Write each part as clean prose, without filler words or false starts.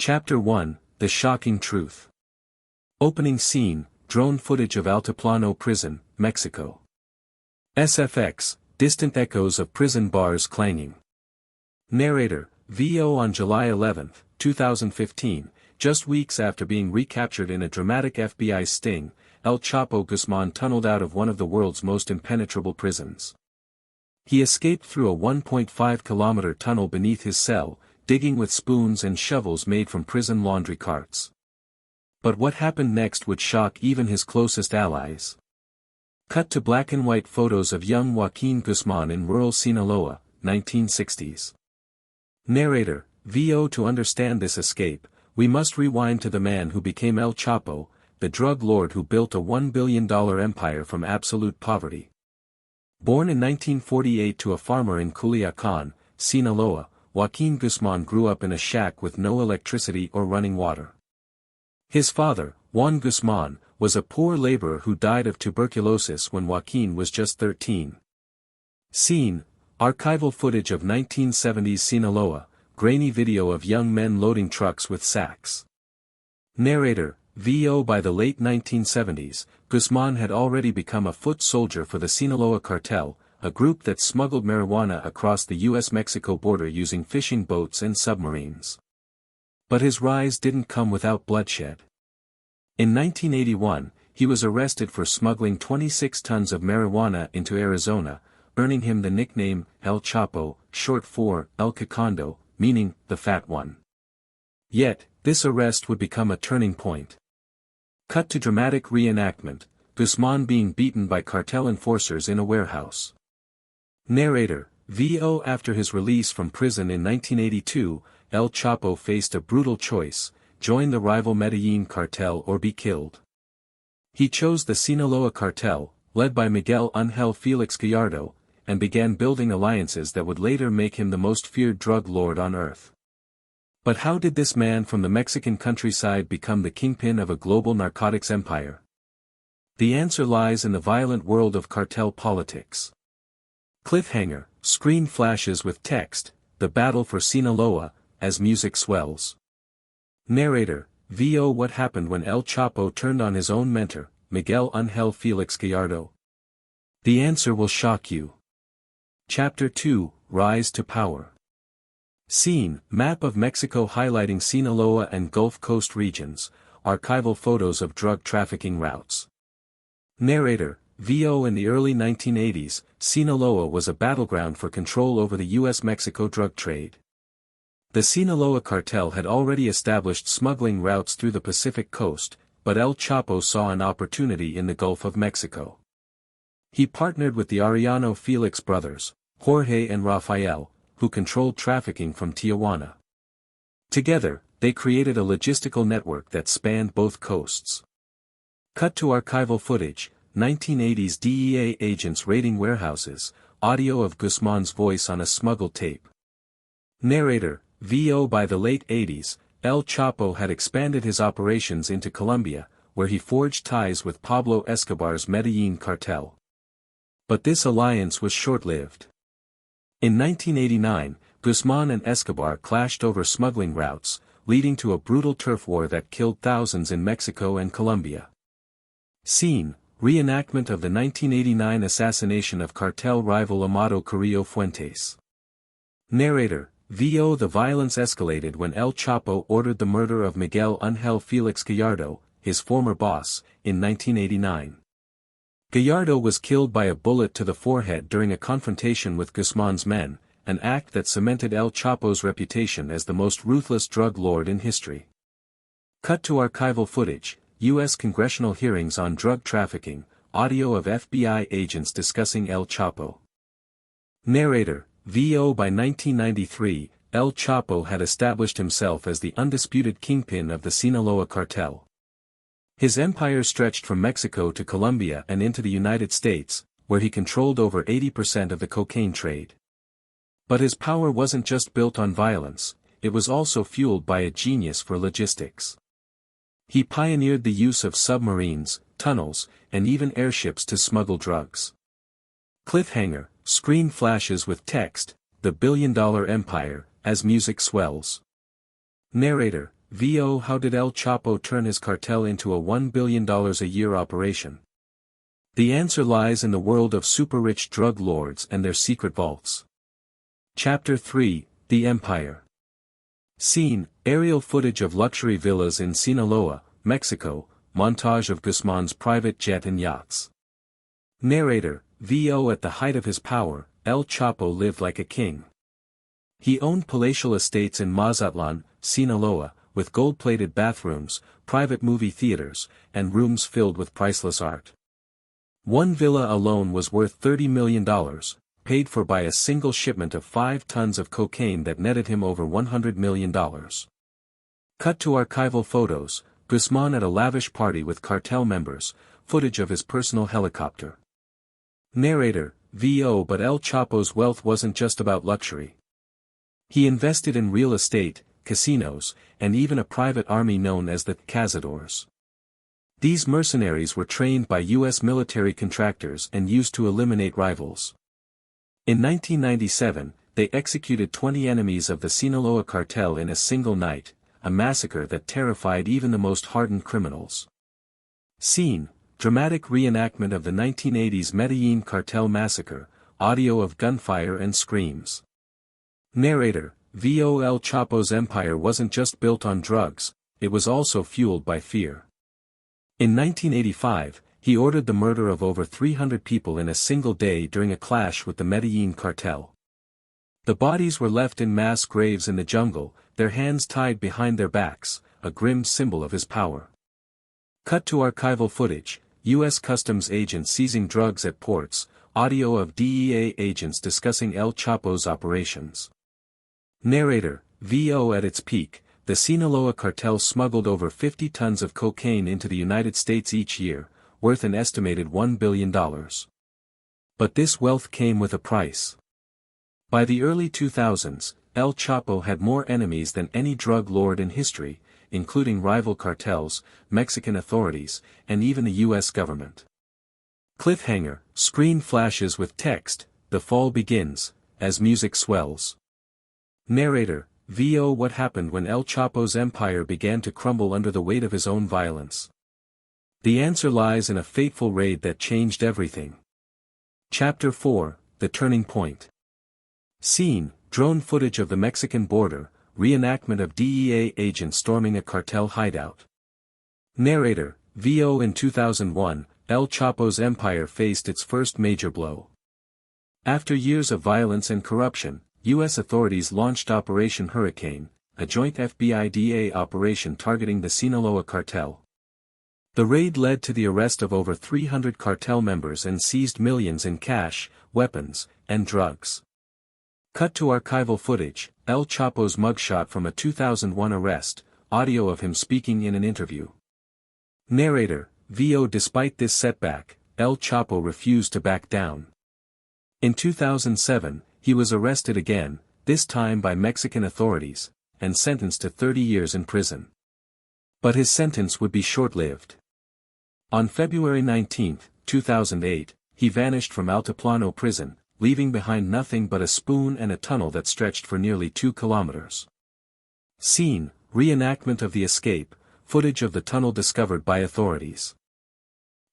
Chapter 1, The Shocking Truth. Opening scene, drone footage of Altiplano Prison, Mexico. SFX, distant echoes of prison bars clanging. Narrator, VO. On July 11, 2015, just weeks after being recaptured in a dramatic FBI sting, El Chapo Guzman tunneled out of one of the world's most impenetrable prisons. He escaped through a 1.5-kilometer tunnel beneath his cell, digging with spoons and shovels made from prison laundry carts. But what happened next would shock even his closest allies. Cut to black and white photos of young Joaquin Guzman in rural Sinaloa, 1960s. Narrator, VO. To understand this escape, we must rewind to the man who became El Chapo, the drug lord who built a $1 billion empire from absolute poverty. Born in 1948 to a farmer in Culiacan, Sinaloa, Joaquin Guzman grew up in a shack with no electricity or running water. His father, Juan Guzman, was a poor laborer who died of tuberculosis when Joaquin was just 13. Scene, archival footage of 1970s Sinaloa, grainy video of young men loading trucks with sacks. Narrator, VO. By the late 1970s, Guzman had already become a foot soldier for the Sinaloa Cartel, a group that smuggled marijuana across the U.S.-Mexico border using fishing boats and submarines. But his rise didn't come without bloodshed. In 1981, he was arrested for smuggling 26 tons of marijuana into Arizona, earning him the nickname El Chapo, short for El Cacondo, meaning the Fat One. Yet, this arrest would become a turning point. Cut to dramatic reenactment, Guzman being beaten by cartel enforcers in a warehouse. Narrator, VO. After his release from prison in 1982, El Chapo faced a brutal choice: join the rival Medellin cartel or be killed. He chose the Sinaloa cartel, led by Miguel Ángel Felix Gallardo, and began building alliances that would later make him the most feared drug lord on earth. But how did this man from the Mexican countryside become the kingpin of a global narcotics empire? The answer lies in the violent world of cartel politics. Cliffhanger, screen flashes with text, the battle for Sinaloa, as music swells. Narrator, VO. What happened when El Chapo turned on his own mentor, Miguel Ángel Felix Gallardo? The answer will shock you. Chapter 2, Rise to Power. Scene, map of Mexico highlighting Sinaloa and Gulf Coast regions, archival photos of drug trafficking routes. Narrator, VO. In the early 1980s, Sinaloa was a battleground for control over the U.S.-Mexico drug trade. The Sinaloa cartel had already established smuggling routes through the Pacific coast, but El Chapo saw an opportunity in the Gulf of Mexico. He partnered with the Arellano Felix brothers, Jorge and Rafael, who controlled trafficking from Tijuana. Together, they created a logistical network that spanned both coasts. Cut to archival footage, 1980s DEA agents raiding warehouses, audio of Guzman's voice on a smuggled tape. Narrator, VO. By the late 80s, El Chapo had expanded his operations into Colombia, where he forged ties with Pablo Escobar's Medellin cartel. But this alliance was short-lived. In 1989, Guzman and Escobar clashed over smuggling routes, leading to a brutal turf war that killed thousands in Mexico and Colombia. Scene, reenactment of the 1989 assassination of cartel rival Amado Carrillo Fuentes. Narrator, VO. The violence escalated when El Chapo ordered the murder of Miguel Ángel Felix Gallardo, his former boss, in 1989. Gallardo was killed by a bullet to the forehead during a confrontation with Guzman's men, an act that cemented El Chapo's reputation as the most ruthless drug lord in history. Cut to archival footage, U.S. congressional hearings on drug trafficking, audio of FBI agents discussing El Chapo. Narrator, VO. By 1993, El Chapo had established himself as the undisputed kingpin of the Sinaloa cartel. His empire stretched from Mexico to Colombia and into the United States, where he controlled over 80% of the cocaine trade. But his power wasn't just built on violence, it was also fueled by a genius for logistics. He pioneered the use of submarines, tunnels, and even airships to smuggle drugs. Cliffhanger, screen flashes with text, the billion-dollar empire, as music swells. Narrator, VO How did El Chapo turn his cartel into a $1 billion a year operation? The answer lies in the world of super-rich drug lords and their secret vaults. Chapter 3, The Empire. Scene, aerial footage of luxury villas in Sinaloa, Mexico, montage of Guzman's private jet and yachts. Narrator, VO At the height of his power, El Chapo lived like a king. He owned palatial estates in Mazatlan, Sinaloa, with gold-plated bathrooms, private movie theaters, and rooms filled with priceless art. One villa alone was worth $30 million, paid for by a single shipment of 5 tons of cocaine that netted him over $100 million. Cut to archival photos, Guzman at a lavish party with cartel members, footage of his personal helicopter. Narrator, VO But El Chapo's wealth wasn't just about luxury. He invested in real estate, casinos, and even a private army known as the Cazadores. These mercenaries were trained by U.S. military contractors and used to eliminate rivals. In 1997, they executed 20 enemies of the Sinaloa cartel in a single night, a massacre that terrified even the most hardened criminals. Scene, dramatic reenactment of the 1980s Medellin cartel massacre, audio of gunfire and screams. Narrator, VO El Chapo's empire wasn't just built on drugs, it was also fueled by fear. In 1985, he ordered the murder of over 300 people in a single day during a clash with the Medellin cartel. The bodies were left in mass graves in the jungle, their hands tied behind their backs, a grim symbol of his power. Cut to archival footage, U.S. Customs agents seizing drugs at ports, audio of DEA agents discussing El Chapo's operations. Narrator, VO At its peak, the Sinaloa cartel smuggled over 50 tons of cocaine into the United States each year, worth an estimated $1 billion. But this wealth came with a price. By the early 2000s, El Chapo had more enemies than any drug lord in history, including rival cartels, Mexican authorities, and even the U.S. government. Cliffhanger, screen flashes with text, the fall begins, as music swells. Narrator, VO What happened when El Chapo's empire began to crumble under the weight of his own violence? The answer lies in a fateful raid that changed everything. Chapter 4, The Turning Point. Scene, drone footage of the Mexican border, reenactment of DEA agents storming a cartel hideout. Narrator, VO In 2001, El Chapo's empire faced its first major blow. After years of violence and corruption, U.S. authorities launched Operation Hurricane, a joint FBI-DEA operation targeting the Sinaloa cartel. The raid led to the arrest of over 300 cartel members and seized millions in cash, weapons, and drugs. Cut to archival footage, El Chapo's mugshot from a 2001 arrest, audio of him speaking in an interview. Narrator, VO Despite this setback, El Chapo refused to back down. In 2007, he was arrested again, this time by Mexican authorities, and sentenced to 30 years in prison. But his sentence would be short-lived. On February 19, 2008, he vanished from Altiplano prison, leaving behind nothing but a spoon and a tunnel that stretched for nearly 2 kilometers. Scene, reenactment of the escape, footage of the tunnel discovered by authorities.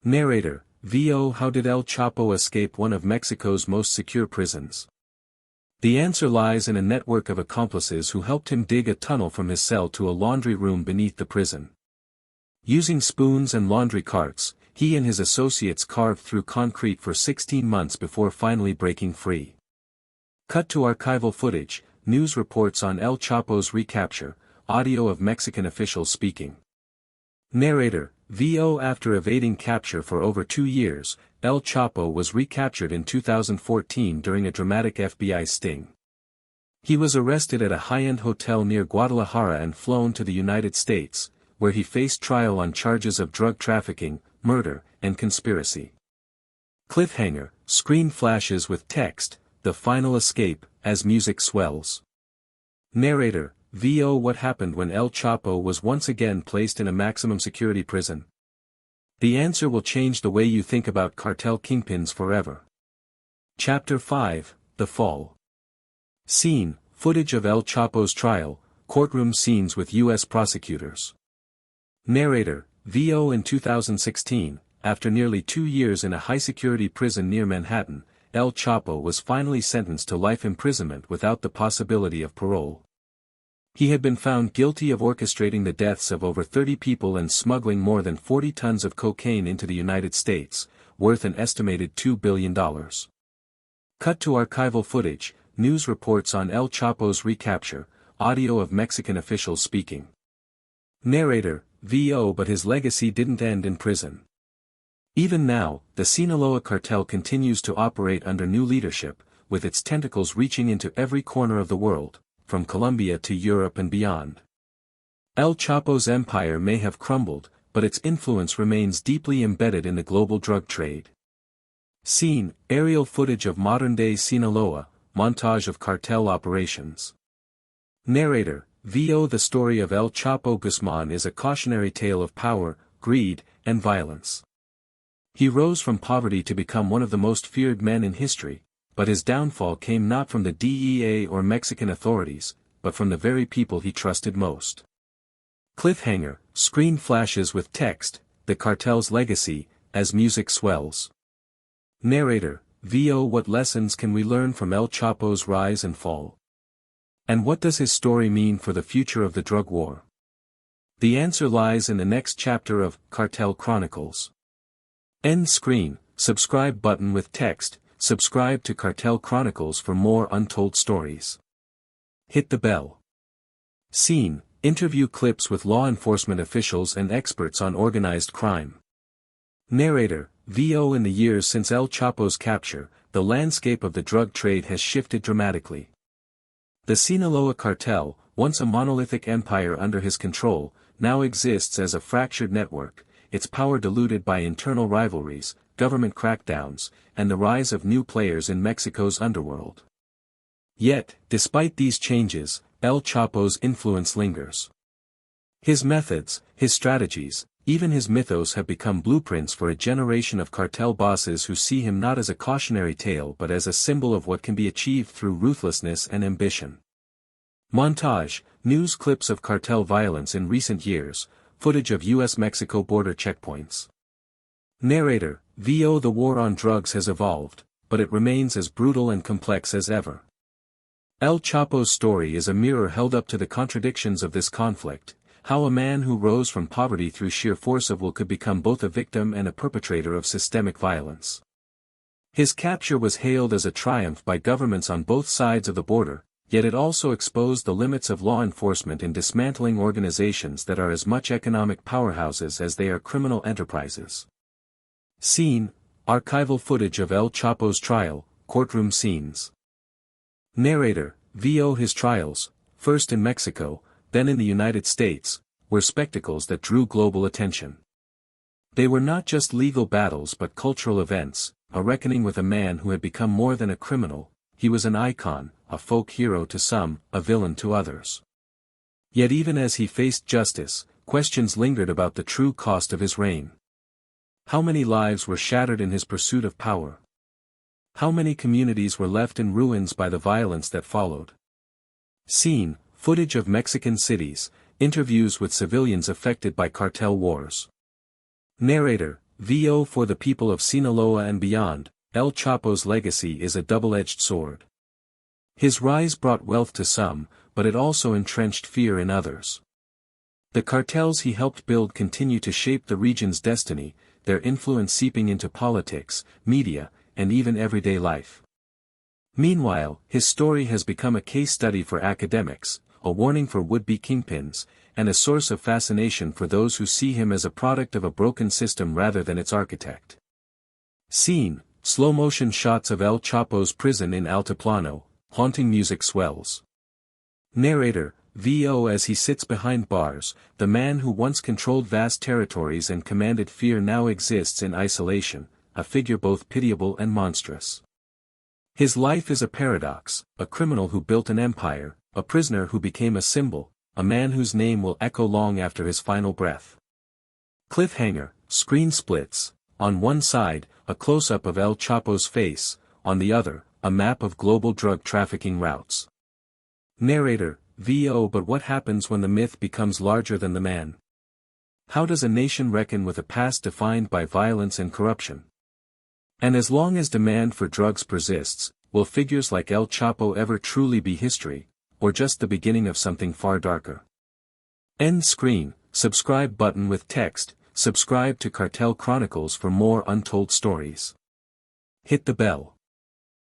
Narrator, VO How did El Chapo escape one of Mexico's most secure prisons? The answer lies in a network of accomplices who helped him dig a tunnel from his cell to a laundry room beneath the prison. Using spoons and laundry carts, he and his associates carved through concrete for 16 months before finally breaking free. Cut to archival footage, news reports on El Chapo's recapture, audio of Mexican officials speaking. Narrator, VO After evading capture for over 2 years, El Chapo was recaptured in 2014 during a dramatic FBI sting. He was arrested at a high-end hotel near Guadalajara and flown to the United States, where he faced trial on charges of drug trafficking, murder, and conspiracy. Cliffhanger, screen flashes with text, the final escape, as music swells. Narrator, VO What happened when El Chapo was once again placed in a maximum security prison? The answer will change the way you think about cartel kingpins forever. Chapter 5, The Fall. Scene, footage of El Chapo's trial, courtroom scenes with U.S. prosecutors. Narrator, VO. In 2016, after nearly 2 years in a high-security prison near Manhattan, El Chapo was finally sentenced to life imprisonment without the possibility of parole. He had been found guilty of orchestrating the deaths of over 30 people and smuggling more than 40 tons of cocaine into the United States, worth an estimated $2 billion. Cut to archival footage, news reports on El Chapo's recapture, audio of Mexican officials speaking. Narrator, VO. But his legacy didn't end in prison. Even now, the Sinaloa cartel continues to operate under new leadership, with its tentacles reaching into every corner of the world, from Colombia to Europe and beyond. El Chapo's empire may have crumbled, but its influence remains deeply embedded in the global drug trade. Scene, aerial footage of modern-day Sinaloa, montage of cartel operations. Narrator, VO. The story of El Chapo Guzman is a cautionary tale of power, greed, and violence. He rose from poverty to become one of the most feared men in history, but his downfall came not from the DEA or Mexican authorities, but from the very people he trusted most. Cliffhanger, screen flashes with text, the cartel's legacy, as music swells. Narrator, VO. What lessons can we learn from El Chapo's rise and fall? And what does his story mean for the future of the drug war? The answer lies in the next chapter of Cartel Chronicles. End screen, subscribe button with text, subscribe to Cartel Chronicles for more untold stories. Hit the bell. Scene, interview clips with law enforcement officials and experts on organized crime. Narrator, VO. In the years since El Chapo's capture, the landscape of the drug trade has shifted dramatically. The Sinaloa cartel, once a monolithic empire under his control, now exists as a fractured network, its power diluted by internal rivalries, government crackdowns, and the rise of new players in Mexico's underworld. Yet, despite these changes, El Chapo's influence lingers. His methods, his strategies, even his mythos have become blueprints for a generation of cartel bosses who see him not as a cautionary tale but as a symbol of what can be achieved through ruthlessness and ambition. Montage, news clips of cartel violence in recent years, footage of U.S.-Mexico border checkpoints. Narrator, VO. The war on drugs has evolved, but it remains as brutal and complex as ever. El Chapo's story is a mirror held up to the contradictions of this conflict, how a man who rose from poverty through sheer force of will could become both a victim and a perpetrator of systemic violence. His capture was hailed as a triumph by governments on both sides of the border, yet it also exposed the limits of law enforcement in dismantling organizations that are as much economic powerhouses as they are criminal enterprises. Scene, archival footage of El Chapo's trial, courtroom scenes. Narrator, VO. His trials, first in Mexico, then in the United States, were spectacles that drew global attention. They were not just legal battles but cultural events, a reckoning with a man who had become more than a criminal. He was an icon, a folk hero to some, a villain to others. Yet even as he faced justice, questions lingered about the true cost of his reign. How many lives were shattered in his pursuit of power? How many communities were left in ruins by the violence that followed? Scene, footage of Mexican cities, interviews with civilians affected by cartel wars. Narrator, VO. For the people of Sinaloa and beyond, El Chapo's legacy is a double-edged sword. His rise brought wealth to some, but it also entrenched fear in others. The cartels he helped build continue to shape the region's destiny, their influence seeping into politics, media, and even everyday life. Meanwhile, his story has become a case study for academics, a warning for would-be kingpins, and a source of fascination for those who see him as a product of a broken system rather than its architect. Scene, slow-motion shots of El Chapo's prison in Altiplano, haunting music swells. Narrator, VO. As he sits behind bars, the man who once controlled vast territories and commanded fear now exists in isolation, a figure both pitiable and monstrous. His life is a paradox, a criminal who built an empire, a prisoner who became a symbol, a man whose name will echo long after his final breath. Cliffhanger, screen splits, on one side, a close-up of El Chapo's face, on the other, a map of global drug trafficking routes. Narrator, VO but what happens when the myth becomes larger than the man? How does a nation reckon with a past defined by violence and corruption? And as long as demand for drugs persists, will figures like El Chapo ever truly be history, or just the beginning of something far darker? End screen, subscribe button with text, subscribe to Cartel Chronicles for more untold stories. Hit the bell.